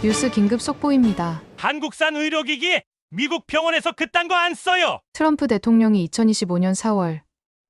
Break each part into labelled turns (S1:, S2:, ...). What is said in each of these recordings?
S1: 뉴스 긴급 속보입니다.
S2: 한국산 의료기기 미국 병원에서 그딴 거 안 써요.
S1: 트럼프 대통령이 2025년 4월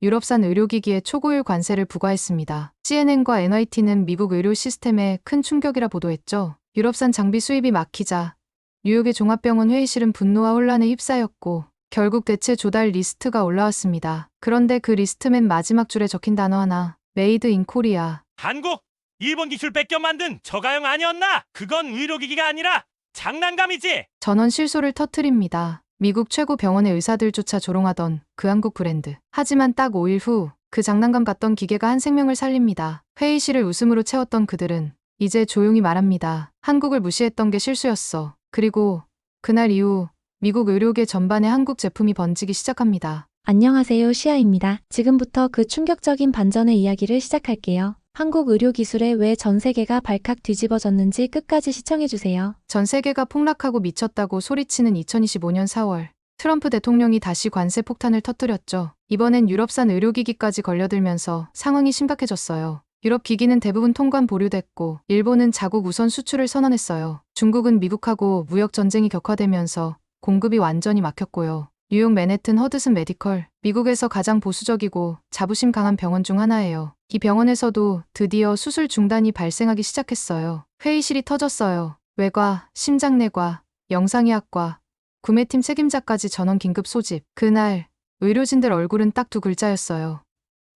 S1: 유럽산 의료기기에 초고율 관세를 부과했습니다. CNN과 NYT는 미국 의료 시스템에 큰 충격이라 보도했죠. 유럽산 장비 수입이 막히자 뉴욕의 종합병원 회의실은 분노와 혼란에 휩싸였고 결국 대체 조달 리스트가 올라왔습니다. 그런데 그 리스트 맨 마지막 줄에 적힌 단어 하나, 메이드 인 코리아.
S2: 한국, 일본 기술 뺏겨 만든 저가형 아니었나? 그건 의료기기가 아니라 장난감이지.
S1: 전원 실소를 터뜨립니다. 미국 최고 병원의 의사들조차 조롱하던 그 한국 브랜드. 하지만 딱 5일 후 그 장난감 같던 기계가 한 생명을 살립니다. 회의실을 웃음으로 채웠던 그들은 이제 조용히 말합니다. 한국을 무시했던 게 실수였어. 그리고 그날 이후 미국 의료계 전반에 한국 제품이 번지기 시작합니다.
S3: 안녕하세요, 시아입니다. 지금부터 그 충격적인 반전의 이야기를 시작할게요. 한국 의료 기술에 왜 전 세계가 발칵 뒤집어졌는지 끝까지 시청해주세요.
S1: 전 세계가 폭락하고 미쳤다고 소리치는 2025년 4월 트럼프 대통령이 다시 관세 폭탄을 터뜨렸죠. 이번엔 유럽산 의료기기까지 걸려들면서 상황이 심각해졌어요. 유럽 기기는 대부분 통관 보류됐고 일본은 자국 우선 수출을 선언했어요. 중국은 미국하고 무역 전쟁이 격화되면서 공급이 완전히 막혔고요. 뉴욕 맨해튼 허드슨 메디컬, 미국에서 가장 보수적이고 자부심 강한 병원 중 하나예요. 이 병원에서도 드디어 수술 중단이 발생하기 시작했어요. 회의실이 터졌어요. 외과, 심장내과, 영상의학과, 구매팀 책임자까지 전원 긴급 소집. 그날 의료진들 얼굴은 딱 두 글자였어요.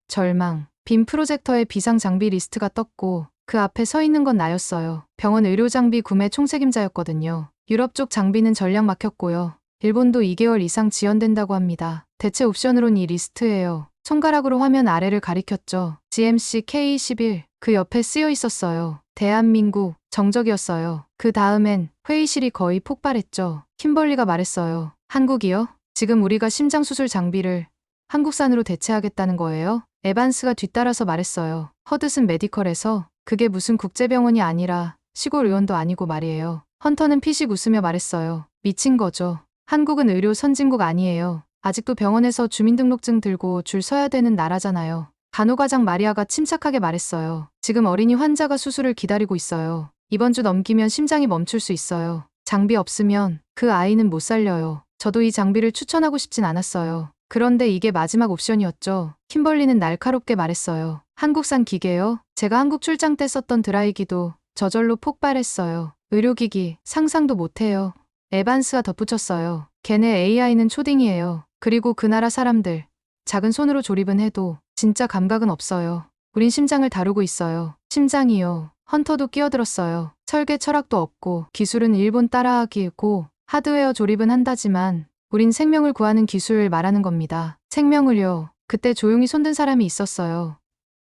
S1: 절망. 빔 프로젝터에 비상 장비 리스트가 떴고 그 앞에 서 있는 건 나였어요. 병원 의료장비 구매 총책임자였거든요. 유럽 쪽 장비는 전량 막혔고요. 일본도 2개월 이상 지연된다고 합니다. 대체 옵션으론 이 리스트예요. 손가락으로 화면 아래를 가리켰죠. GMC K21. 그 옆에 쓰여 있었어요. 대한민국. 정적이었어요. 그 다음엔 회의실이 거의 폭발했죠. 킴벌리가 말했어요. 한국이요? 지금 우리가 심장수술 장비를 한국산으로 대체하겠다는 거예요? 에반스가 뒤따라서 말했어요. 허드슨 메디컬에서 그게 무슨 국제병원이 아니라 시골 의원도 아니고 말이에요. 헌터는 피식 웃으며 말했어요. 미친 거죠. 한국은 의료 선진국 아니에요. 아직도 병원에서 주민등록증 들고 줄 서야 되는 나라잖아요. 간호과장 마리아가 침착하게 말했어요. 지금 어린이 환자가 수술을 기다리고 있어요. 이번 주 넘기면 심장이 멈출 수 있어요. 장비 없으면 그 아이는 못 살려요. 저도 이 장비를 추천하고 싶진 않았어요. 그런데 이게 마지막 옵션이었죠. 킴벌리는 날카롭게 말했어요. 한국산 기계요? 제가 한국 출장 때 썼던 드라이기도 저절로 폭발했어요. 의료기기 상상도 못해요. 에반스가 덧붙였어요. 걔네 AI는 초딩이에요. 그리고 그 나라 사람들 작은 손으로 조립은 해도 진짜 감각은 없어요. 우린 심장을 다루고 있어요. 심장이요. 헌터도 끼어들었어요. 설계 철학도 없고 기술은 일본 따라하기고 하드웨어 조립은 한다지만 우린 생명을 구하는 기술 말하는 겁니다. 생명을요. 그때 조용히 손든 사람이 있었어요.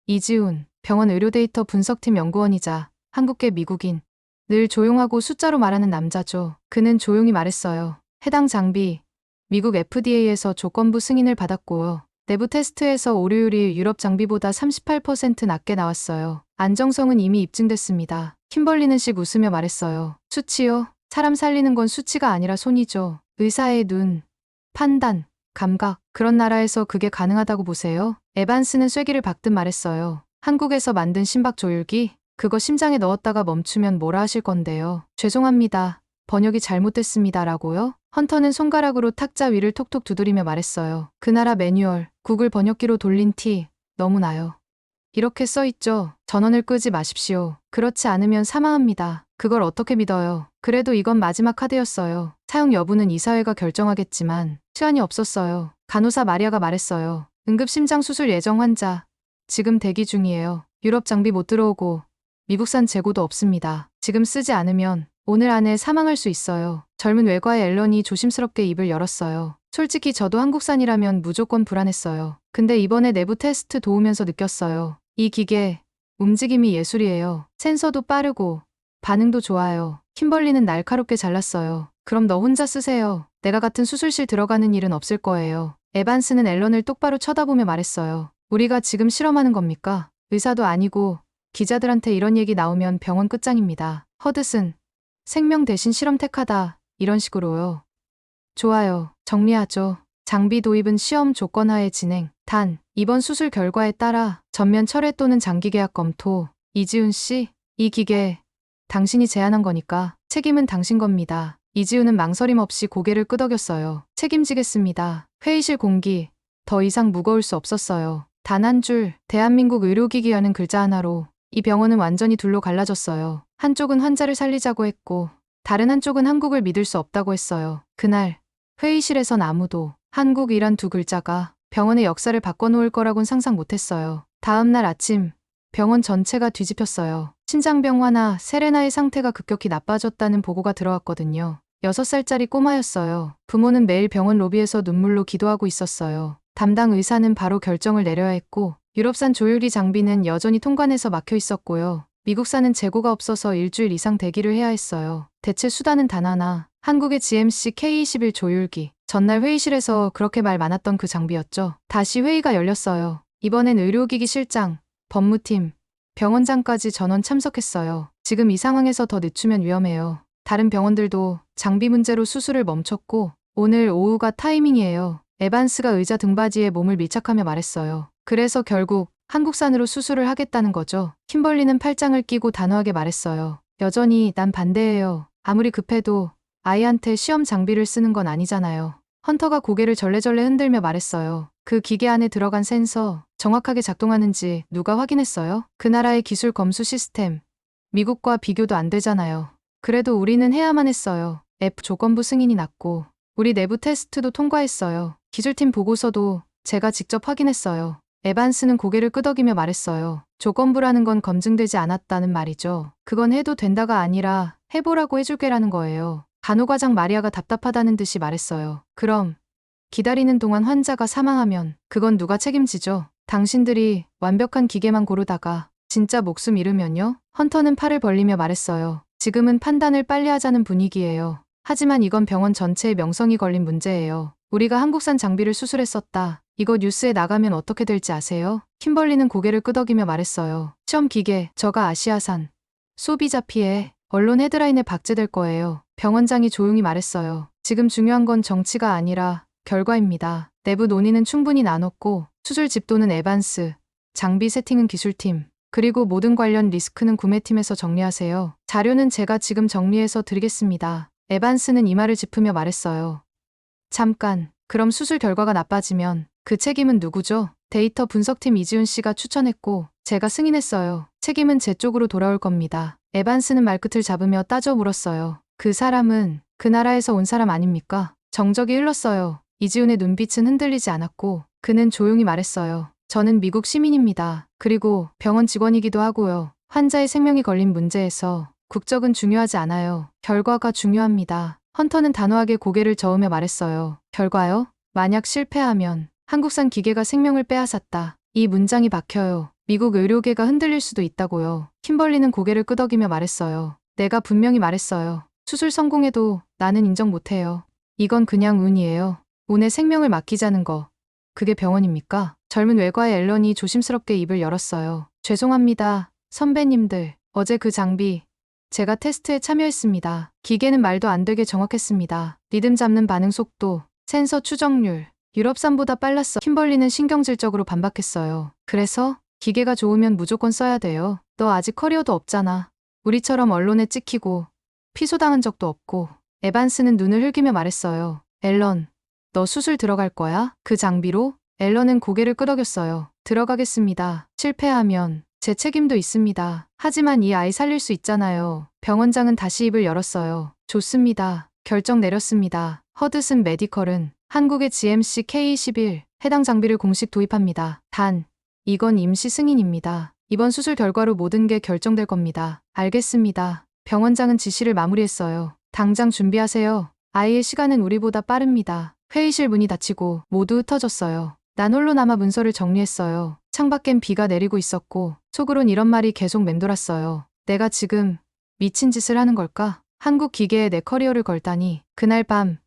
S1: 이지훈, 병원 의료 데이터 분석팀 연구원이자 한국계 미국인. 늘 조용하고 숫자로 말하는 남자죠. 그는 조용히 말했어요. 해당 장비, 미국 FDA에서 조건부 승인을 받았고요. 내부 테스트에서 오류율이 유럽 장비보다 38% 낮게 나왔어요. 안정성은 이미 입증됐습니다. 킴벌리는 씩 웃으며 말했어요. 수치요? 사람 살리는 건 수치가 아니라 손이죠. 의사의 눈, 판단, 감각. 그런 나라에서 그게 가능하다고 보세요? 에반스는 쐐기를 박듯 말했어요. 한국에서 만든 심박 조율기? 그거 심장에 넣었다가 멈추면 뭐라 하실 건데요? 죄송합니다. 번역이 잘못됐습니다. 라고요? 헌터는 손가락으로 탁자 위를 톡톡 두드리며 말했어요. 그 나라 매뉴얼, 구글 번역기로 돌린 티, 너무 나요. 이렇게 써있죠. 전원을 끄지 마십시오. 그렇지 않으면 사망합니다. 그걸 어떻게 믿어요? 그래도 이건 마지막 카드였어요. 사용 여부는 이사회가 결정하겠지만 시간이 없었어요. 간호사 마리아가 말했어요. 응급심장 수술 예정 환자. 지금 대기 중이에요. 유럽 장비 못 들어오고 미국산 재고도 없습니다. 지금 쓰지 않으면 오늘 안에 사망할 수 있어요. 젊은 외과의 앨런이 조심스럽게 입을 열었어요. 솔직히 저도 한국산이라면 무조건 불안했어요. 근데 이번에 내부 테스트 도우면서 느꼈어요. 이 기계, 움직임이 예술이에요. 센서도 빠르고 반응도 좋아요. 킴벌리는 날카롭게 잘랐어요. 그럼 너 혼자 쓰세요. 내가 같은 수술실 들어가는 일은 없을 거예요. 에반스는 앨런을 똑바로 쳐다보며 말했어요. 우리가 지금 실험하는 겁니까? 의사도 아니고 기자들한테 이런 얘기 나오면 병원 끝장입니다. 허드슨, 생명 대신 실험 택하다. 이런 식으로요. 좋아요. 정리하죠. 장비 도입은 시험 조건 하에 진행. 단, 이번 수술 결과에 따라 전면 철회 또는 장기 계약 검토. 이지훈 씨, 이 기계 당신이 제안한 거니까 책임은 당신 겁니다. 이지우는 망설임 없이 고개를 끄덕였어요. 책임지겠습니다. 회의실 공기 더 이상 무거울 수 없었어요. 단 한 줄 대한민국 의료기기라는 글자 하나로 이 병원은 완전히 둘로 갈라졌어요. 한쪽은 환자를 살리자고 했고 다른 한쪽은 한국을 믿을 수 없다고 했어요. 그날 회의실에선 아무도 한국이란 두 글자가 병원의 역사를 바꿔놓을 거라곤 상상 못했어요. 다음 날 아침 병원 전체가 뒤집혔어요. 신장병 환아 세레나의 상태가 급격히 나빠졌다는 보고가 들어왔거든요. 6살짜리 꼬마였어요. 부모는 매일 병원 로비에서 눈물로 기도하고 있었어요. 담당 의사는 바로 결정을 내려야 했고 유럽산 조율기 장비는 여전히 통관에서 막혀 있었고요. 미국산은 재고가 없어서 일주일 이상 대기를 해야 했어요. 대체 수단은 단 하나. 한국의 GMC K21 조율기. 전날 회의실에서 그렇게 말 많았던 그 장비였죠. 다시 회의가 열렸어요. 이번엔 의료기기 실장, 법무팀, 병원장까지 전원 참석했어요. 지금 이 상황에서 더 늦추면 위험해요. 다른 병원들도 장비 문제로 수술을 멈췄고 오늘 오후가 타이밍이에요. 에반스가 의자 등받이에 몸을 밀착하며 말했어요. 그래서 결국 한국산으로 수술을 하겠다는 거죠. 킴벌리는 팔짱을 끼고 단호하게 말했어요. 여전히 난 반대해요. 아무리 급해도 아이한테 시험 장비를 쓰는 건 아니잖아요. 헌터가 고개를 절레절레 흔들며 말했어요. 그 기계 안에 들어간 센서 정확하게 작동하는지 누가 확인했어요? 그 나라의 기술 검수 시스템 미국과 비교도 안 되잖아요. 그래도 우리는 해야만 했어요. F 조건부 승인이 났고 우리 내부 테스트도 통과했어요. 기술팀 보고서도 제가 직접 확인했어요. 에반스는 고개를 끄덕이며 말했어요. 조건부라는 건 검증되지 않았다는 말이죠. 그건 해도 된다가 아니라 해보라고 해줄게라는 거예요. 간호과장 마리아가 답답하다는 듯이 말했어요. 그럼 기다리는 동안 환자가 사망하면 그건 누가 책임지죠? 당신들이 완벽한 기계만 고르다가 진짜 목숨 잃으면요? 헌터는 팔을 벌리며 말했어요. 지금은 판단을 빨리 하자는 분위기예요. 하지만 이건 병원 전체의 명성이 걸린 문제예요. 우리가 한국산 장비를 수술했었다. 이거 뉴스에 나가면 어떻게 될지 아세요? 킴벌리는 고개를 끄덕이며 말했어요. 시험 기계, 저가 아시아산. 소비자 피해, 언론 헤드라인에 박제될 거예요. 병원장이 조용히 말했어요. 지금 중요한 건 정치가 아니라 결과입니다. 내부 논의는 충분히 나눴고 수술 집도는 에반스, 장비 세팅은 기술팀, 그리고 모든 관련 리스크는 구매팀에서 정리하세요. 자료는 제가 지금 정리해서 드리겠습니다. 에반스는 이마를 짚으며 말했어요. 잠깐, 그럼 수술 결과가 나빠지면 그 책임은 누구죠? 데이터 분석팀 이지훈 씨가 추천했고 제가 승인했어요. 책임은 제 쪽으로 돌아올 겁니다. 에반스는 말끝을 잡으며 따져 물었어요. 그 사람은 그 나라에서 온 사람 아닙니까? 정적이 흘렀어요. 이지훈의 눈빛은 흔들리지 않았고 그는 조용히 말했어요. 저는 미국 시민입니다. 그리고 병원 직원이기도 하고요. 환자의 생명이 걸린 문제에서 국적은 중요하지 않아요. 결과가 중요합니다. 헌터는 단호하게 고개를 저으며 말했어요. 결과요? 만약 실패하면 한국산 기계가 생명을 빼앗았다. 이 문장이 박혀요. 미국 의료계가 흔들릴 수도 있다고요. 킴벌리는 고개를 끄덕이며 말했어요. 내가 분명히 말했어요. 수술 성공해도 나는 인정 못해요. 이건 그냥 운이에요. 운에 생명을 맡기자는 거. 그게 병원입니까? 젊은 외과의 앨런이 조심스럽게 입을 열었어요. 죄송합니다. 선배님들. 어제 그 장비 제가 테스트에 참여했습니다. 기계는 말도 안 되게 정확했습니다. 리듬 잡는 반응 속도, 센서 추정률, 유럽산보다 빨랐어. 킴벌리는 신경질적으로 반박했어요. 그래서 기계가 좋으면 무조건 써야 돼요. 너 아직 커리어도 없잖아. 우리처럼 언론에 찍히고 피소당한 적도 없고. 에반스는 눈을 흘기며 말했어요. 앨런, 너 수술 들어갈 거야? 그 장비로? 앨런은 고개를 끄덕였어요. 들어가겠습니다. 실패하면 제 책임도 있습니다. 하지만 이 아이 살릴 수 있잖아요. 병원장은 다시 입을 열었어요. 좋습니다. 결정 내렸습니다. 허드슨 메디컬은 한국의 GMC K21 해당 장비를 공식 도입합니다. 단, 이건 임시 승인입니다. 이번 수술 결과로 모든 게 결정될 겁니다. 알겠습니다. 병원장은 지시를 마무리했어요. 당장 준비하세요. 아이의 시간은 우리보다 빠릅니다. 회의실 문이 닫히고 모두 흩어졌어요. 난 홀로 남아 문서를 정리했어요. 창밖엔 비가 내리고 있었고 속으론 이런 말이 계속 맴돌았어요. 내가 지금 미친 짓을 하는 걸까? 한국 기계에 내 커리어를 걸다니. 그날 밤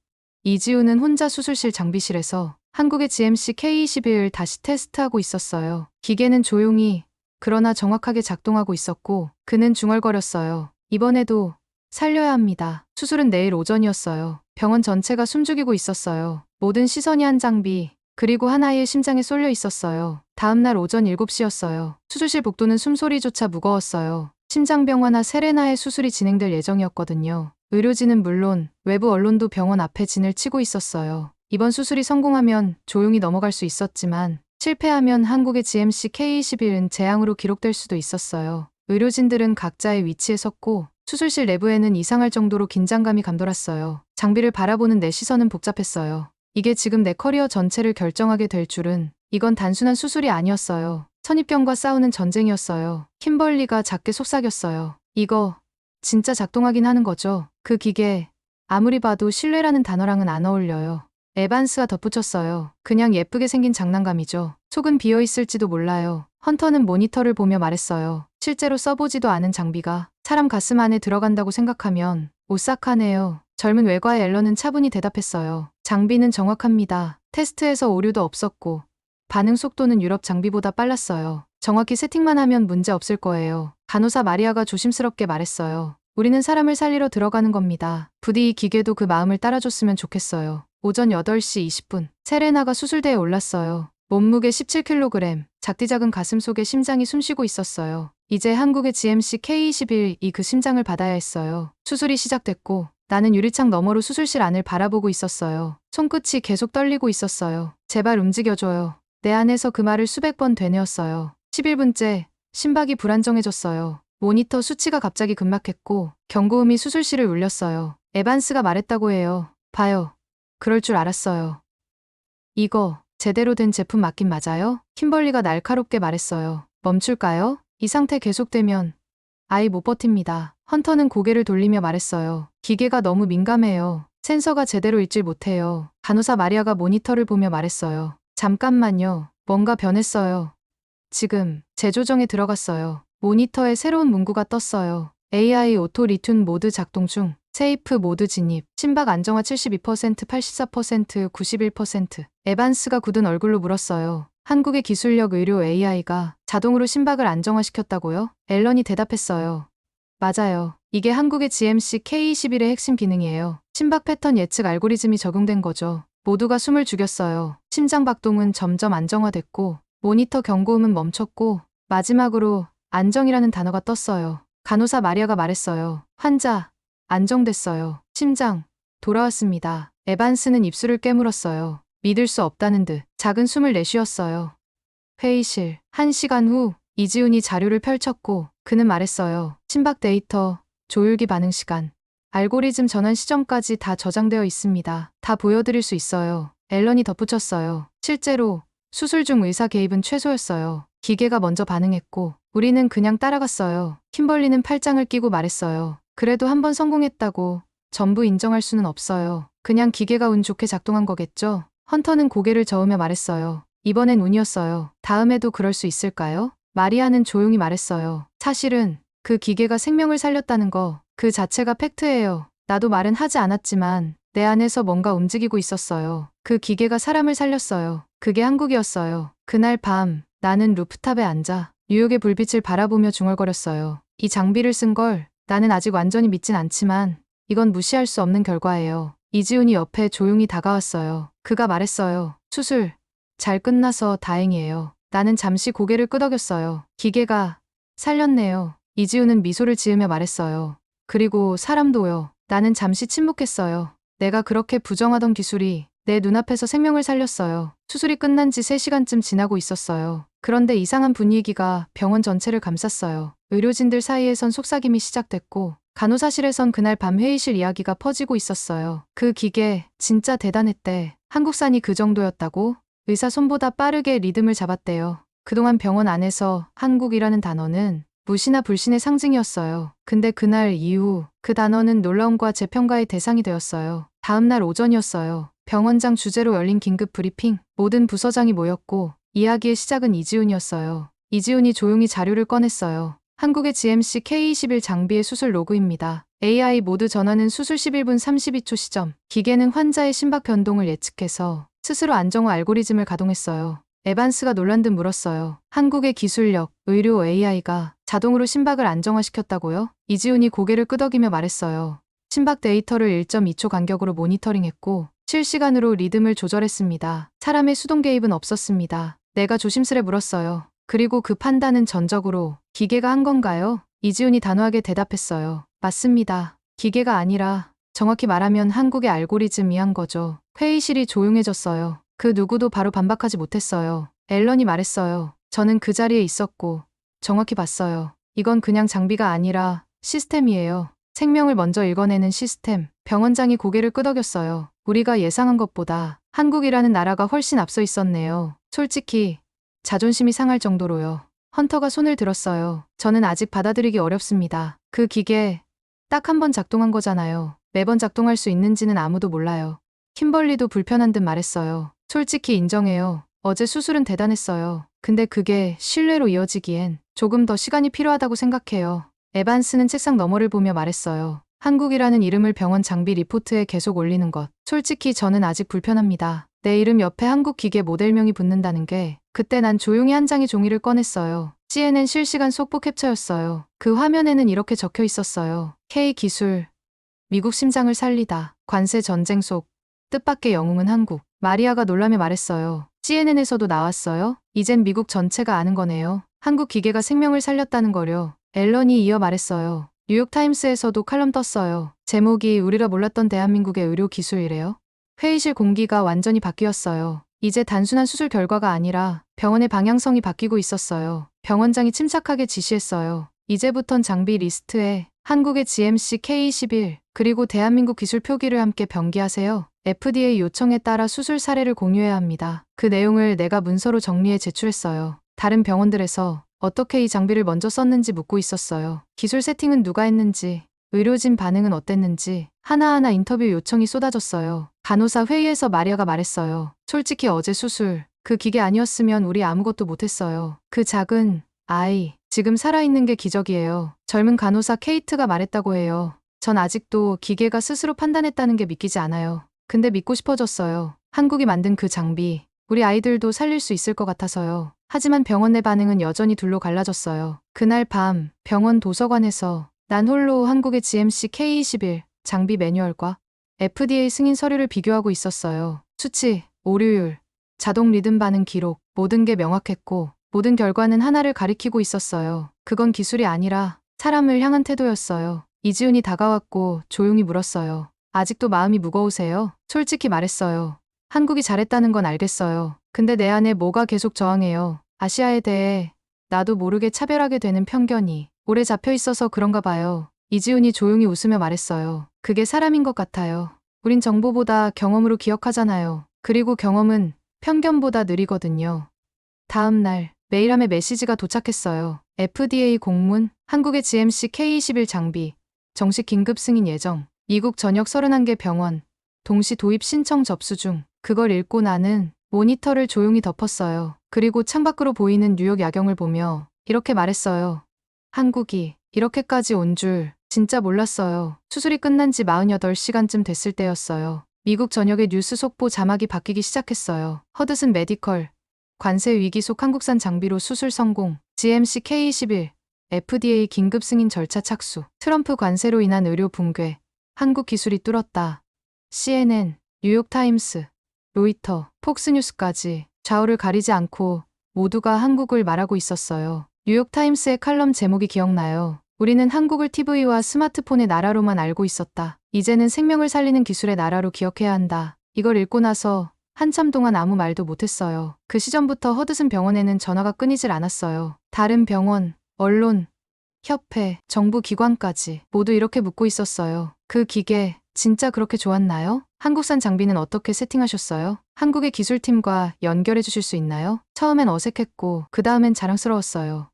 S1: 이지우는 혼자 수술실 장비실에서 한국의 GMC K21을 다시 테스트하고 있었어요. 기계는 조용히 그러나 정확하게 작동하고 있었고 그는 중얼거렸어요. 이번에도 살려야 합니다. 수술은 내일 오전이었어요. 병원 전체가 숨죽이고 있었어요. 모든 시선이 한 장비 그리고 한 아이의 심장에 쏠려 있었어요. 다음 날 오전 7시였어요. 수술실 복도는 숨소리조차 무거웠어요. 심장병화나 세레나의 수술이 진행될 예정이었거든요. 의료진은 물론 외부 언론도 병원 앞에 진을 치고 있었어요. 이번 수술이 성공하면 조용히 넘어갈 수 있었지만 실패하면 한국의 GMC K21은 재앙으로 기록될 수도 있었어요. 의료진들은 각자의 위치에 섰고 수술실 내부에는 이상할 정도로 긴장감이 감돌았어요. 장비를 바라보는 내 시선은 복잡했어요. 이게 지금 내 커리어 전체를 결정하게 될 줄은. 이건 단순한 수술이 아니었어요. 선입견과 싸우는 전쟁이었어요. 킴벌리가 작게 속삭였어요. 이거 진짜 작동하긴 하는 거죠. 그 기계 아무리 봐도 신뢰라는 단어랑은 안 어울려요. 에반스가 덧붙였어요. 그냥 예쁘게 생긴 장난감이죠. 속은 비어있을지도 몰라요. 헌터는 모니터를 보며 말했어요. 실제로 써보지도 않은 장비가 사람 가슴 안에 들어간다고 생각하면 오싹하네요. 젊은 외과의 앨런은 차분히 대답했어요. 장비는 정확합니다. 테스트에서 오류도 없었고 반응 속도는 유럽 장비보다 빨랐어요. 정확히 세팅만 하면 문제 없을 거예요. 간호사 마리아가 조심스럽게 말했어요. 우리는 사람을 살리러 들어가는 겁니다. 부디 이 기계도 그 마음을 따라줬으면 좋겠어요. 오전 8시 20분, 세레나가 수술대에 올랐어요. 몸무게 17kg, 작디작은 가슴 속에 심장이 숨쉬고 있었어요. 이제 한국의 GMC K21이 그 심장을 받아야 했어요. 수술이 시작됐고 나는 유리창 너머로 수술실 안을 바라보고 있었어요. 손끝이 계속 떨리고 있었어요. 제발 움직여줘요. 내 안에서 그 말을 수백 번 되뇌었어요. 11분째, 심박이 불안정해졌어요. 모니터 수치가 갑자기 급락했고 경고음이 수술실을 울렸어요. 에반스가 말했다고 해요. 봐요. 그럴 줄 알았어요. 이거 제대로 된 제품 맞긴 맞아요? 킴벌리가 날카롭게 말했어요. 멈출까요? 이 상태 계속되면 아이 못 버팁니다. 헌터는 고개를 돌리며 말했어요. 기계가 너무 민감해요. 센서가 제대로 읽질 못해요. 간호사 마리아가 모니터를 보며 말했어요. 잠깐만요. 뭔가 변했어요. 지금 재조정에 들어갔어요. 모니터에 새로운 문구가 떴어요. AI 오토 리튠 모드 작동 중. 세이프 모드 진입. 심박 안정화 72%, 84%, 91%. 에반스가 굳은 얼굴로 물었어요. 한국의 기술력 의료 AI가 자동으로 심박을 안정화시켰다고요? 앨런이 대답했어요. 맞아요. 이게 한국의 GMC K21의 핵심 기능이에요. 심박 패턴 예측 알고리즘이 적용된 거죠. 모두가 숨을 죽였어요. 심장 박동은 점점 안정화됐고 모니터 경고음은 멈췄고 마지막으로 안정이라는 단어가 떴어요. 간호사 마리아가 말했어요. 환자 안정됐어요. 심장 돌아왔습니다. 에반스는 입술을 깨물었어요. 믿을 수 없다는 듯 작은 숨을 내쉬었어요. 회의실. 1시간 후 이지훈이 자료를 펼쳤고 그는 말했어요. 심박 데이터, 조율기 반응 시간, 알고리즘 전환 시점까지 다 저장되어 있습니다. 다 보여드릴 수 있어요. 앨런이 덧붙였어요. 실제로 수술 중 의사 개입은 최소였어요. 기계가 먼저 반응했고 우리는 그냥 따라갔어요. 킴벌리는 팔짱을 끼고 말했어요. 그래도 한 번 성공했다고 전부 인정할 수는 없어요. 그냥 기계가 운 좋게 작동한 거겠죠? 헌터는 고개를 저으며 말했어요. 이번엔 운이었어요. 다음에도 그럴 수 있을까요? 마리아는 조용히 말했어요. 사실은 그 기계가 생명을 살렸다는 거 그 자체가 팩트예요. 나도 말은 하지 않았지만 내 안에서 뭔가 움직이고 있었어요. 그 기계가 사람을 살렸어요. 그게 한국이었어요. 그날 밤 나는 루프탑에 앉아 뉴욕의 불빛을 바라보며 중얼거렸어요. 이 장비를 쓴 걸 나는 아직 완전히 믿진 않지만 이건 무시할 수 없는 결과예요. 이지훈이 옆에 조용히 다가왔어요. 그가 말했어요. 수술 잘 끝나서 다행이에요. 나는 잠시 고개를 끄덕였어요. 기계가 살렸네요. 이지훈은 미소를 지으며 말했어요. 그리고 사람도요. 나는 잠시 침묵했어요. 내가 그렇게 부정하던 기술이 내 눈앞에서 생명을 살렸어요. 수술이 끝난 지 3시간쯤 지나고 있었어요. 그런데 이상한 분위기가 병원 전체를 감쌌어요. 의료진들 사이에선 속삭임이 시작됐고 간호사실에선 그날 밤 회의실 이야기가 퍼지고 있었어요. 그 기계 진짜 대단했대. 한국산이 그 정도였다고? 의사 손보다 빠르게 리듬을 잡았대요. 그동안 병원 안에서 한국이라는 단어는 무시나 불신의 상징이었어요. 근데 그날 이후 그 단어는 놀라움과 재평가의 대상이 되었어요. 다음날 오전이었어요. 병원장 주재로 열린 긴급 브리핑. 모든 부서장이 모였고 이야기의 시작은 이지훈이었어요. 이지훈이 조용히 자료를 꺼냈어요. 한국의 GMC K21 장비의 수술 로그입니다. AI 모드 전환은 수술 11분 32초 시점. 기계는 환자의 심박 변동을 예측해서 스스로 안정화 알고리즘을 가동했어요. 에반스가 놀란 듯 물었어요. 한국의 기술력, 의료 AI가 자동으로 심박을 안정화시켰다고요? 이지훈이 고개를 끄덕이며 말했어요. 심박 데이터를 1.2초 간격으로 모니터링했고 실시간으로 리듬을 조절했습니다. 사람의 수동 개입은 없었습니다. 내가 조심스레 물었어요. 그리고 그 판단은 전적으로 기계가 한 건가요? 이지훈이 단호하게 대답했어요. 맞습니다. 기계가 아니라 정확히 말하면 한국의 알고리즘이 한 거죠. 회의실이 조용해졌어요. 그 누구도 바로 반박하지 못했어요. 앨런이 말했어요. 저는 그 자리에 있었고 정확히 봤어요. 이건 그냥 장비가 아니라 시스템이에요. 생명을 먼저 읽어내는 시스템. 병원장이 고개를 끄덕였어요. 우리가 예상한 것보다 한국이라는 나라가 훨씬 앞서 있었네요. 솔직히 자존심이 상할 정도로요. 헌터가 손을 들었어요. 저는 아직 받아들이기 어렵습니다. 그 기계 딱 한 번 작동한 거잖아요. 매번 작동할 수 있는지는 아무도 몰라요. 킴벌리도 불편한 듯 말했어요. 솔직히 인정해요. 어제 수술은 대단했어요. 근데 그게 신뢰로 이어지기엔 조금 더 시간이 필요하다고 생각해요. 에반스는 책상 너머를 보며 말했어요. 한국이라는 이름을 병원 장비 리포트에 계속 올리는 것. 솔직히 저는 아직 불편합니다. 내 이름 옆에 한국 기계 모델명이 붙는다는 게. 그때 난 조용히 한 장의 종이를 꺼냈어요. CNN 실시간 속보 캡처였어요. 그 화면에는 이렇게 적혀 있었어요. K기술. 미국 심장을 살리다. 관세 전쟁 속. 뜻밖의 영웅은 한국. 마리아가 놀라며 말했어요. CNN에서도 나왔어요? 이젠 미국 전체가 아는 거네요. 한국 기계가 생명을 살렸다는 거려. 앨런이 이어 말했어요. 뉴욕타임스에서도 칼럼 떴어요. 제목이 우리가 몰랐던 대한민국의 의료 기술이래요. 회의실 공기가 완전히 바뀌었어요. 이제 단순한 수술 결과가 아니라 병원의 방향성이 바뀌고 있었어요. 병원장이 침착하게 지시했어요. 이제부턴 장비 리스트에 한국의 GMC K21 그리고 대한민국 기술 표기를 함께 병기하세요. FDA 요청에 따라 수술 사례를 공유해야 합니다. 그 내용을 내가 문서로 정리해 제출했어요. 다른 병원들에서 어떻게 이 장비를 먼저 썼는지 묻고 있었어요. 기술 세팅은 누가 했는지, 의료진 반응은 어땠는지 하나하나 인터뷰 요청이 쏟아졌어요. 간호사 회의에서 마리아가 말했어요. 솔직히 어제 수술, 그 기계 아니었으면 우리 아무것도 못했어요. 그 작은 아이, 지금 살아있는 게 기적이에요. 젊은 간호사 케이트가 말했다고 해요. 전 아직도 기계가 스스로 판단했다는 게 믿기지 않아요. 근데 믿고 싶어졌어요. 한국이 만든 그 장비, 우리 아이들도 살릴 수 있을 것 같아서요. 하지만 병원 내 반응은 여전히 둘로 갈라졌어요. 그날 밤 병원 도서관에서 난 홀로 한국의 GMC K21 장비 매뉴얼과 FDA 승인 서류를 비교하고 있었어요. 수치, 오류율, 자동 리듬 반응 기록, 모든 게 명확했고 모든 결과는 하나를 가리키고 있었어요. 그건 기술이 아니라 사람을 향한 태도였어요. 이지훈이 다가왔고 조용히 물었어요. 아직도 마음이 무거우세요? 솔직히 말했어요. 한국이 잘했다는 건 알겠어요. 근데 내 안에 뭐가 계속 저항해요. 아시아에 대해 나도 모르게 차별하게 되는 편견이 오래 잡혀 있어서 그런가 봐요. 이지훈이 조용히 웃으며 말했어요. 그게 사람인 것 같아요. 우린 정보보다 경험으로 기억하잖아요. 그리고 경험은 편견보다 느리거든요. 다음 날 메일함에 메시지가 도착했어요. FDA 공문, 한국의 GMC K21 장비, 정식 긴급 승인 예정, 미국 전역 31개 병원, 동시 도입 신청 접수 중. 그걸 읽고 나는 모니터를 조용히 덮었어요. 그리고 창밖으로 보이는 뉴욕 야경을 보며 이렇게 말했어요. 한국이 이렇게까지 온 줄 진짜 몰랐어요. 수술이 끝난 지 48시간쯤 됐을 때였어요. 미국 전역의 뉴스 속보 자막이 바뀌기 시작했어요. 허드슨 메디컬, 관세 위기 속 한국산 장비로 수술 성공, GMC K21, FDA 긴급 승인 절차 착수, 트럼프 관세로 인한 의료 붕괴, 한국 기술이 뚫었다. CNN, 뉴욕타임스, 로이터, 폭스뉴스까지 좌우를 가리지 않고 모두가 한국을 말하고 있었어요. 뉴욕타임스의 칼럼 제목이 기억나요. 우리는 한국을 TV와 스마트폰의 나라로만 알고 있었다. 이제는 생명을 살리는 기술의 나라로 기억해야 한다. 이걸 읽고 나서 한참 동안 아무 말도 못했어요. 그 시점부터 허드슨 병원에는 전화가 끊이질 않았어요. 다른 병원, 언론, 협회, 정부 기관까지 모두 이렇게 묻고 있었어요. 그 기계 진짜 그렇게 좋았나요? 한국산 장비는 어떻게 세팅하셨어요? 한국의 기술팀과 연결해 주실 수 있나요? 처음엔 어색했고 그 다음엔 자랑스러웠어요.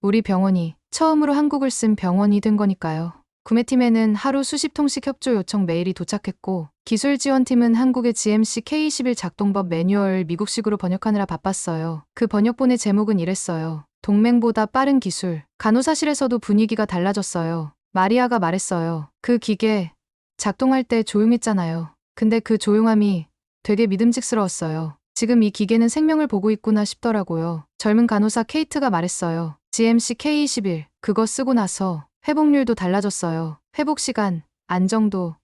S1: 우리 병원이 처음으로 한국을 쓴 병원이 된 거니까요. 구매팀에는 하루 수십 통씩 협조 요청 메일이 도착했고 기술 지원팀은 한국의 GMC K21 작동법 매뉴얼 미국식으로 번역하느라 바빴어요. 그 번역본의 제목은 이랬어요. 동맹보다 빠른 기술. 간호사실에서도 분위기가 달라졌어요. 마리아가 말했어요. 그 기계 작동할 때 조용했잖아요. 근데 그 조용함이 되게 믿음직스러웠어요. 지금 이 기계는 생명을 보고 있구나 싶더라고요. 젊은 간호사 케이트가 말했어요. GMC K21 그거 쓰고 나서 회복률도 달라졌어요. 회복 시간, 안정도,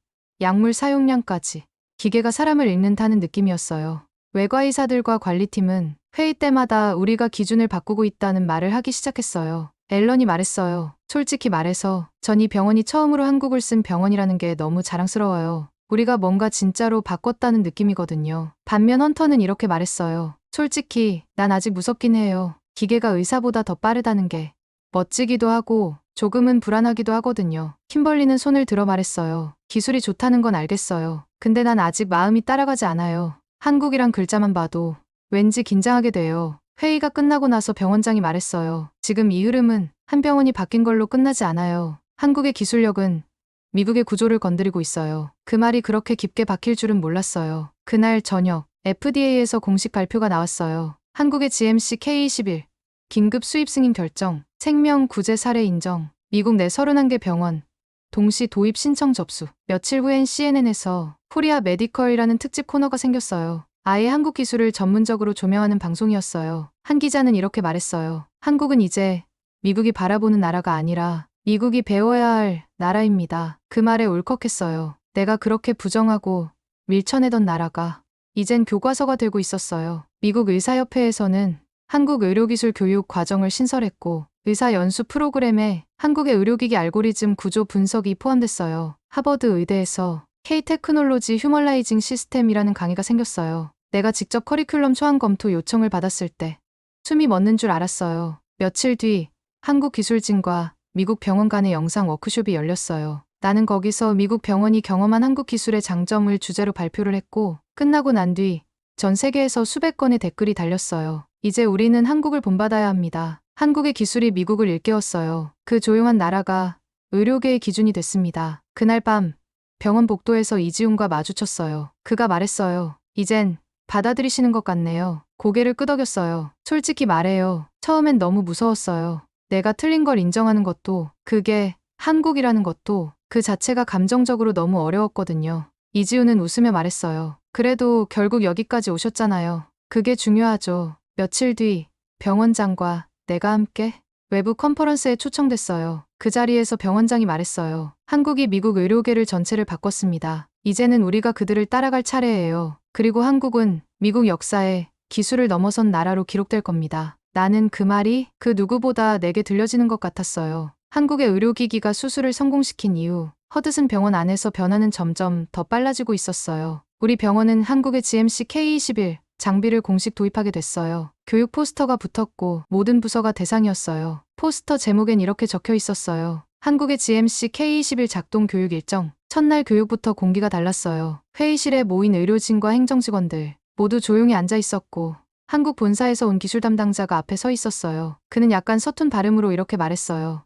S1: 약물 사용량까지. 기계가 사람을 읽는다는 느낌이었어요. 외과의사들과 관리팀은 회의 때마다 우리가 기준을 바꾸고 있다는 말을 하기 시작했어요. 앨런이 말했어요. 솔직히 말해서 전 이 병원이 처음으로 한국을 쓴 병원이라는 게 너무 자랑스러워요. 우리가 뭔가 진짜로 바꿨다는 느낌이거든요. 반면 헌터는 이렇게 말했어요. 솔직히 난 아직 무섭긴 해요. 기계가 의사보다 더 빠르다는 게 멋지기도 하고 조금은 불안하기도 하거든요. 킴벌리는 손을 들어 말했어요. 기술이 좋다는 건 알겠어요. 근데 난 아직 마음이 따라가지 않아요. 한국이란 글자만 봐도 왠지 긴장하게 돼요. 회의가 끝나고 나서 병원장이 말했어요. 지금 이 흐름은 한 병원이 바뀐 걸로 끝나지 않아요. 한국의 기술력은 미국의 구조를 건드리고 있어요. 그 말이 그렇게 깊게 박힐 줄은 몰랐어요. 그날 저녁 FDA에서 공식 발표가 나왔어요. 한국의 GMC K21 긴급 수입 승인 결정, 생명 구제 사례 인정, 미국 내 31개 병원 동시 도입 신청 접수. 며칠 후엔 CNN에서 코리아 메디컬이라는 특집 코너가 생겼어요. 아예 한국 기술을 전문적으로 조명하는 방송이었어요. 한 기자는 이렇게 말했어요. 한국은 이제 미국이 바라보는 나라가 아니라 미국이 배워야 할 나라입니다. 그 말에 울컥했어요. 내가 그렇게 부정하고 밀쳐내던 나라가 이젠 교과서가 되고 있었어요. 미국 의사협회에서는 한국 의료기술 교육 과정을 신설했고 의사 연수 프로그램에 한국의 의료기기 알고리즘 구조 분석이 포함됐어요. 하버드 의대에서 K-테크놀로지 휴머라이징 시스템이라는 강의가 생겼어요. 내가 직접 커리큘럼 초안 검토 요청을 받았을 때 숨이 멎는 줄 알았어요. 며칠 뒤 한국 기술진과 미국 병원 간의 영상 워크숍이 열렸어요. 나는 거기서 미국 병원이 경험한 한국 기술의 장점을 주제로 발표를 했고 끝나고 난 뒤 전 세계에서 수백 건의 댓글이 달렸어요. 이제 우리는 한국을 본받아야 합니다. 한국의 기술이 미국을 일깨웠어요. 그 조용한 나라가 의료계의 기준이 됐습니다. 그날 밤 병원 복도에서 이지훈과 마주쳤어요. 그가 말했어요. 이젠 받아들이시는 것 같네요. 고개를 끄덕였어요. 솔직히 말해요. 처음엔 너무 무서웠어요. 내가 틀린 걸 인정하는 것도, 그게 한국이라는 것도 그 자체가 감정적으로 너무 어려웠거든요. 이지훈은 웃으며 말했어요. 그래도 결국 여기까지 오셨잖아요. 그게 중요하죠. 며칠 뒤 병원장과 내가 함께 외부 컨퍼런스에 초청됐어요. 그 자리에서 병원장이 말했어요. 한국이 미국 의료계를 전체를 바꿨습니다. 이제는 우리가 그들을 따라갈 차례예요. 그리고 한국은 미국 역사에 기술을 넘어선 나라로 기록될 겁니다. 나는 그 말이 그 누구보다 내게 들려지는 것 같았어요. 한국의 의료기기가 수술을 성공시킨 이후 허드슨 병원 안에서 변화는 점점 더 빨라지고 있었어요. 우리 병원은 한국의 GMC K21 장비를 공식 도입하게 됐어요. 교육 포스터가 붙었고 모든 부서가 대상이었어요. 포스터 제목엔 이렇게 적혀 있었어요. 한국의 GMC K21 작동 교육 일정. 첫날 교육부터 공기가 달랐어요. 회의실에 모인 의료진과 행정직원들 모두 조용히 앉아 있었고 한국 본사에서 온 기술 담당자가 앞에 서 있었어요. 그는 약간 서툰 발음으로 이렇게 말했어요.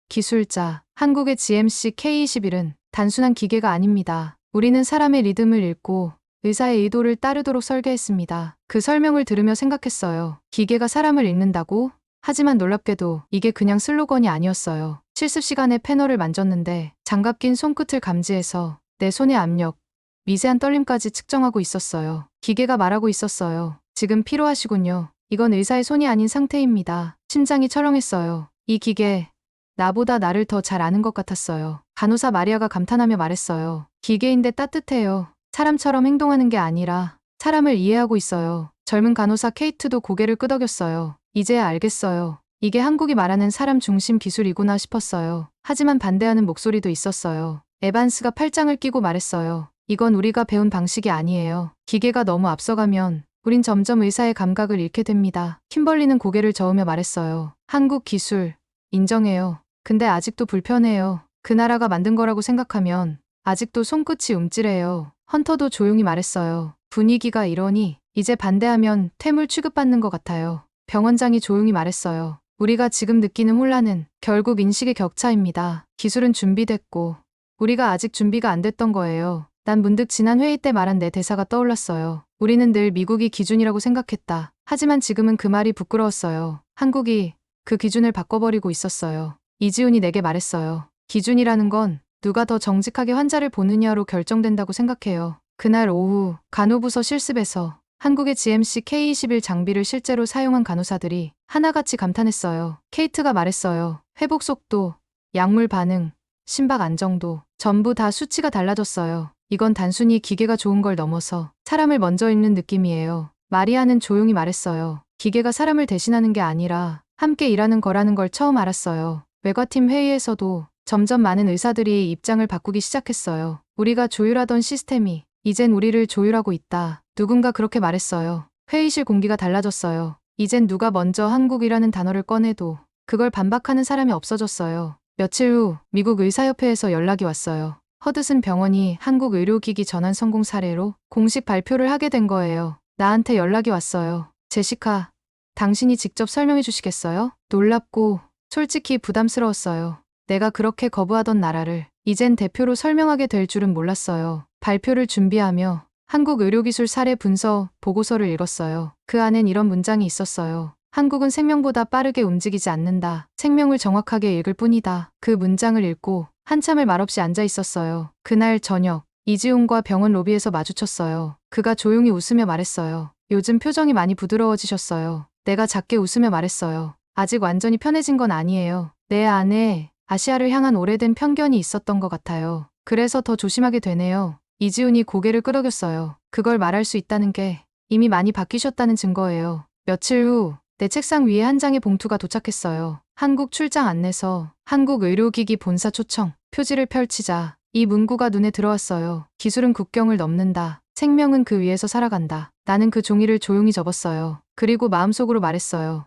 S1: 기술자, 한국의 GMC K21은 단순한 기계가 아닙니다. 우리는 사람의 리듬을 읽고 의사의 의도를 따르도록 설계했습니다. 그 설명을 들으며 생각했어요. 기계가 사람을 읽는다고? 하지만 놀랍게도 이게 그냥 슬로건이 아니었어요. 실습 시간에 패널을 만졌는데 장갑 낀 손끝을 감지해서 내 손의 압력, 미세한 떨림까지 측정하고 있었어요. 기계가 말하고 있었어요. 지금 필요하시군요. 이건 의사의 손이 아닌 상태입니다. 심장이 철렁했어요. 이 기계, 나보다 나를 더 잘 아는 것 같았어요. 간호사 마리아가 감탄하며 말했어요. 기계인데 따뜻해요. 사람처럼 행동하는 게 아니라 사람을 이해하고 있어요. 젊은 간호사 케이트도 고개를 끄덕였어요. 이제야 알겠어요. 이게 한국이 말하는 사람 중심 기술이구나 싶었어요. 하지만 반대하는 목소리도 있었어요. 에반스가 팔짱을 끼고 말했어요. 이건 우리가 배운 방식이 아니에요. 기계가 너무 앞서가면 우린 점점 의사의 감각을 잃게 됩니다. 킴벌리는 고개를 저으며 말했어요. 한국 기술, 인정해요. 근데 아직도 불편해요. 그 나라가 만든 거라고 생각하면 아직도 손끝이 움찔해요. 헌터도 조용히 말했어요. 분위기가 이러니 이제 반대하면 퇴물 취급받는 것 같아요. 병원장이 조용히 말했어요. 우리가 지금 느끼는 혼란은 결국 인식의 격차입니다. 기술은 준비됐고 우리가 아직 준비가 안 됐던 거예요. 난 문득 지난 회의 때 말한 내 대사가 떠올랐어요. 우리는 늘 미국이 기준이라고 생각했다. 하지만 지금은 그 말이 부끄러웠어요. 한국이 그 기준을 바꿔버리고 있었어요. 이지훈이 내게 말했어요. 기준이라는 건 누가 더 정직하게 환자를 보느냐로 결정된다고 생각해요. 그날 오후 간호부서 실습에서 한국의 GMC K21 장비를 실제로 사용한 간호사들이 하나같이 감탄했어요. 케이트가 말했어요. 회복 속도, 약물 반응, 심박 안정도 전부 다 수치가 달라졌어요. 이건 단순히 기계가 좋은 걸 넘어서 사람을 먼저 읽는 느낌이에요. 마리아는 조용히 말했어요. 기계가 사람을 대신하는 게 아니라 함께 일하는 거라는 걸 처음 알았어요. 외과팀 회의에서도 점점 많은 의사들이 입장을 바꾸기 시작했어요. 우리가 조율하던 시스템이 이젠 우리를 조율하고 있다. 누군가 그렇게 말했어요. 회의실 공기가 달라졌어요. 이젠 누가 먼저 한국이라는 단어를 꺼내도 그걸 반박하는 사람이 없어졌어요. 며칠 후 미국 의사협회에서 연락이 왔어요. 허드슨 병원이 한국 의료기기 전환 성공 사례로 공식 발표를 하게 된 거예요. 나한테 연락이 왔어요. 제시카, 당신이 직접 설명해 주시겠어요? 놀랍고 솔직히 부담스러웠어요. 내가 그렇게 거부하던 나라를 이젠 대표로 설명하게 될 줄은 몰랐어요. 발표를 준비하며 한국 의료기술 사례 분석 보고서를 읽었어요. 그 안엔 이런 문장이 있었어요. 한국은 생명보다 빠르게 움직이지 않는다. 생명을 정확하게 읽을 뿐이다. 그 문장을 읽고 한참을 말없이 앉아 있었어요. 그날 저녁 이지훈과 병원 로비에서 마주쳤어요. 그가 조용히 웃으며 말했어요. 요즘 표정이 많이 부드러워지셨어요. 내가 작게 웃으며 말했어요. 아직 완전히 편해진 건 아니에요. 내 안에 아시아를 향한 오래된 편견이 있었던 것 같아요. 그래서 더 조심하게 되네요. 이지훈이 고개를 끄덕였어요. 그걸 말할 수 있다는 게 이미 많이 바뀌셨다는 증거예요. 며칠 후 내 책상 위에 한 장의 봉투가 도착했어요. 한국 출장 안내서, 한국 의료기기 본사 초청, 표지를 펼치자 이 문구가 눈에 들어왔어요. 기술은 국경을 넘는다. 생명은 그 위에서 살아간다. 나는 그 종이를 조용히 접었어요. 그리고 마음속으로 말했어요.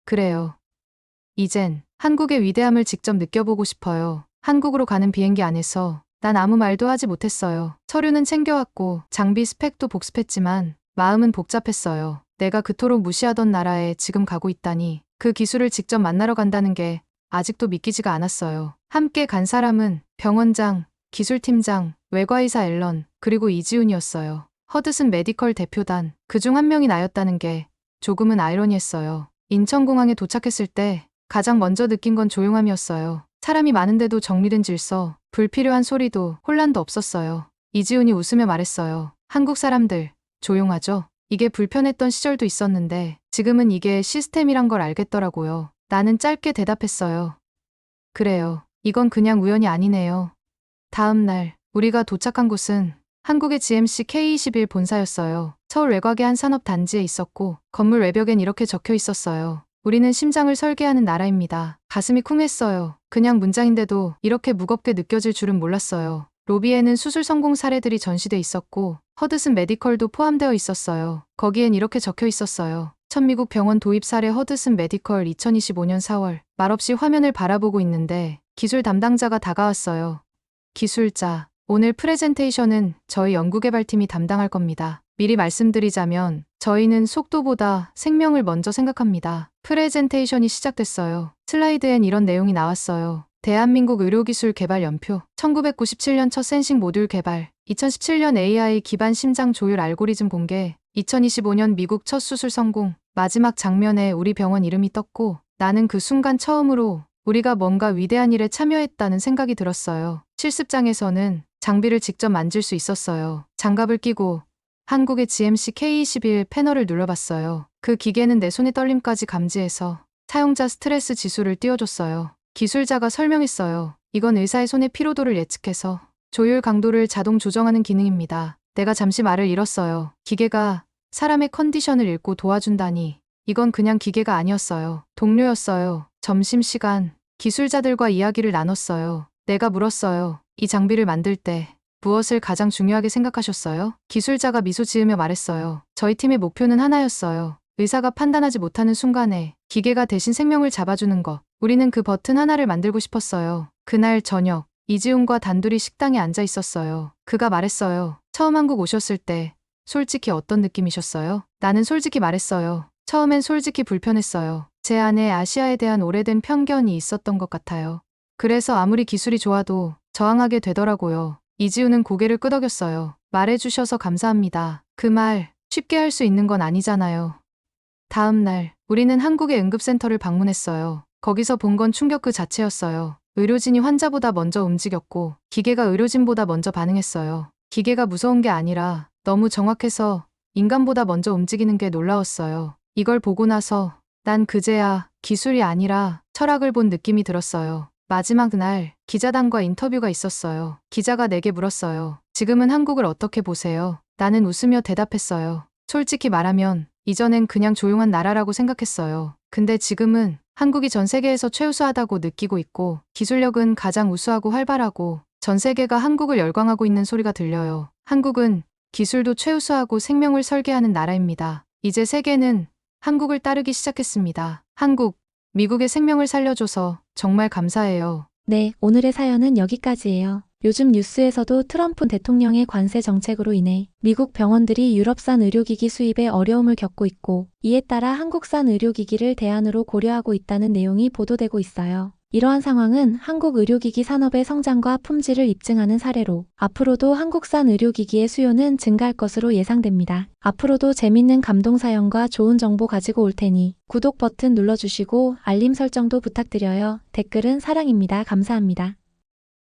S1: 그래요. 이젠 한국의 위대함을 직접 느껴보고 싶어요. 한국으로 가는 비행기 안에서 난 아무 말도 하지 못했어요. 서류는 챙겨왔고 장비 스펙도 복습했지만 마음은 복잡했어요. 내가 그토록 무시하던 나라에 지금 가고 있다니, 그 기술을 직접 만나러 간다는 게 아직도 믿기지가 않았어요. 함께 간 사람은 병원장, 기술팀장, 외과의사 앨런, 그리고 이지훈이었어요. 허드슨 메디컬 대표단, 그중 한 명이 나였다는 게 조금은 아이러니했어요. 인천공항에 도착했을 때 가장 먼저 느낀 건 조용함이었어요. 사람이 많은데도 정리된 질서, 불필요한 소리도 혼란도 없었어요. 이지훈이 웃으며 말했어요. 한국 사람들, 조용하죠? 이게 불편했던 시절도 있었는데 지금은 이게 시스템이란 걸 알겠더라고요. 나는 짧게 대답했어요. 그래요. 이건 그냥 우연이 아니네요. 다음 날 우리가 도착한 곳은 한국의 GMC K21 본사였어요. 서울 외곽의 한 산업단지에 있었고 건물 외벽엔 이렇게 적혀 있었어요. 우리는 심장을 설계하는 나라입니다. 가슴이 쿵했어요. 그냥 문장인데도 이렇게 무겁게 느껴질 줄은 몰랐어요. 로비에는 수술 성공 사례들이 전시돼 있었고 허드슨 메디컬도 포함되어 있었어요. 거기엔 이렇게 적혀 있었어요. 첫 미국 병원 도입 사례 허드슨 메디컬 2025년 4월. 말없이 화면을 바라보고 있는데 기술 담당자가 다가왔어요. 기술자, 오늘 프레젠테이션은 저희 연구개발팀이 담당할 겁니다. 미리 말씀드리자면 저희는 속도보다 생명을 먼저 생각합니다. 프레젠테이션이 시작됐어요. 슬라이드엔 이런 내용이 나왔어요. 대한민국 의료기술 개발 연표, 1997년 첫 센싱 모듈 개발, 2017년 AI 기반 심장 조율 알고리즘 공개, 2025년 미국 첫 수술 성공. 마지막 장면에 우리 병원 이름이 떴고 나는 그 순간 처음으로 우리가 뭔가 위대한 일에 참여했다는 생각이 들었어요. 실습장에서는 장비를 직접 만질 수 있었어요. 장갑을 끼고 한국의 GMC K21 패널을 눌러봤어요. 그 기계는 내 손의 떨림까지 감지해서 사용자 스트레스 지수를 띄워줬어요. 기술자가 설명했어요. 이건 의사의 손의 피로도를 예측해서 조율 강도를 자동 조정하는 기능입니다. 내가 잠시 말을 잃었어요. 기계가 사람의 컨디션을 읽고 도와준다니. 이건 그냥 기계가 아니었어요. 동료였어요. 점심시간 기술자들과 이야기를 나눴어요. 내가 물었어요. 이 장비를 만들 때 무엇을 가장 중요하게 생각하셨어요? 기술자가 미소 지으며 말했어요. 저희 팀의 목표는 하나였어요. 의사가 판단하지 못하는 순간에 기계가 대신 생명을 잡아주는 것. 우리는 그 버튼 하나를 만들고 싶었어요. 그날 저녁 이지훈과 단둘이 식당에 앉아 있었어요. 그가 말했어요. 처음 한국 오셨을 때 솔직히 어떤 느낌이셨어요? 나는 솔직히 말했어요. 처음엔 솔직히 불편했어요. 제 안에 아시아에 대한 오래된 편견이 있었던 것 같아요. 그래서 아무리 기술이 좋아도 저항하게 되더라고요. 이지훈은 고개를 끄덕였어요. 말해주셔서 감사합니다. 그 말 쉽게 할 수 있는 건 아니잖아요. 다음 날 우리는 한국의 응급센터를 방문했어요. 거기서 본 건 충격 그 자체였어요. 의료진이 환자보다 먼저 움직였고 기계가 의료진보다 먼저 반응했어요. 기계가 무서운 게 아니라 너무 정확해서 인간보다 먼저 움직이는 게 놀라웠어요. 이걸 보고 나서 난 그제야 기술이 아니라 철학을 본 느낌이 들었어요. 마지막 날 기자단과 인터뷰가 있었어요. 기자가 내게 물었어요. 지금은 한국을 어떻게 보세요? 나는 웃으며 대답했어요. 솔직히 말하면 이전엔 그냥 조용한 나라라고 생각했어요. 근데 지금은 한국이 전 세계에서 최우수하다고 느끼고 있고 기술력은 가장 우수하고 활발하고 전 세계가 한국을 열광하고 있는 소리가 들려요. 한국은 기술도 최우수하고 생명을 설계하는 나라입니다. 이제 세계는 한국을 따르기 시작했습니다. 한국, 미국의 생명을 살려줘서 정말 감사해요.
S3: 네, 오늘의 사연은 여기까지예요. 요즘 뉴스에서도 트럼프 대통령의 관세 정책으로 인해 미국 병원들이 유럽산 의료기기 수입에 어려움을 겪고 있고 이에 따라 한국산 의료기기를 대안으로 고려하고 있다는 내용이 보도되고 있어요. 이러한 상황은 한국 의료기기 산업의 성장과 품질을 입증하는 사례로 앞으로도 한국산 의료기기의 수요는 증가할 것으로 예상됩니다. 앞으로도 재밌는 감동 사연과 좋은 정보 가지고 올 테니 구독 버튼 눌러주시고 알림 설정도 부탁드려요. 댓글은 사랑입니다. 감사합니다.